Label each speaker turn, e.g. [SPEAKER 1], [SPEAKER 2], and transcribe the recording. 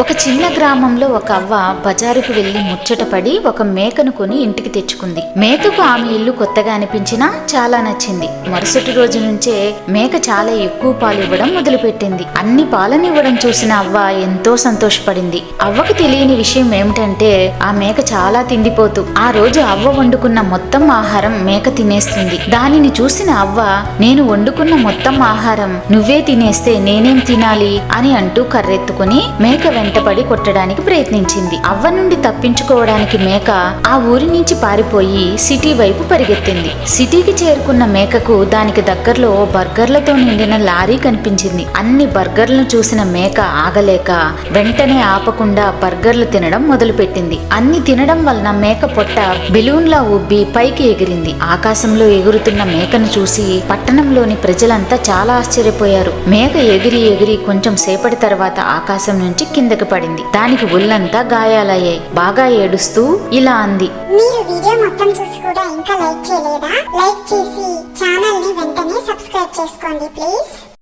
[SPEAKER 1] ఒక చిన్న గ్రామంలో ఒక అవ్వ బజారుకు వెళ్లి ముచ్చటపడి ఒక మేకను కొని ఇంటికి తెచ్చుకుంది. మేకకు ఆమె ఇల్లు కొత్తగా అనిపించినా చాలా నచ్చింది. మరుసటి రోజు నుంచే మేక చాలా ఎక్కువ పాలు ఇవ్వడం మొదలుపెట్టింది. అన్ని పాలనివ్వడం చూసిన అవ్వ ఎంతో సంతోషపడింది. అవ్వకు తెలియని విషయం ఏమిటంటే ఆ మేక చాలా తిండిపోతూ. ఆ రోజు అవ్వ వండుకున్న మొత్తం ఆహారం మేక తినేస్తుంది. దానిని చూసిన అవ్వ, నేను వండుకున్న మొత్తం ఆహారం నువ్వే తినేస్తే నేనేం తినాలి అని అంటూ కర్రెత్తుకుని మేక వెంటపడి కొట్టడానికి ప్రయత్నించింది. అవ్వ నుండి తప్పించుకోవడానికి మేక ఆ ఊరి నుంచి పారిపోయి సిటీ వైపు పరిగెత్తింది. సిటీకి చేరుకున్న మేకకు దానికి దగ్గరలో బర్గర్లతో నిండిన లారీ కనిపించింది. అన్ని బర్గర్లను చూసిన మేక ఆగలేక వెంటనే ఆపకుండా బర్గర్లు తినడం మొదలుపెట్టింది. అన్ని తినడం వలన మేక పొట్ట బెలూన్లా ఉబ్బి పైకి ఎగిరింది. ఆకాశంలో ఎగురుతున్న మేకను చూసి పట్టణంలోని ప్రజలంతా చాలా ఆశ్చర్యపోయారు. మేక ఎగిరి ఎగిరి కొంచెం సేపటి తర్వాత ఆకాశం నుంచి కిందకి పడింది. దానికి ఒళ్ళంతా గాయాలయ్యాయి. బాగా ఏడుస్తూ ఇలా అంది,
[SPEAKER 2] మీరు వీడియో మొత్తం చూసి కూడా ఇంకా లైక్ చేయలేదా? లైక్ చేసి ఛానల్ ని వెంటనే సబ్స్క్రైబ్ చేసుకోండి ప్లీజ్.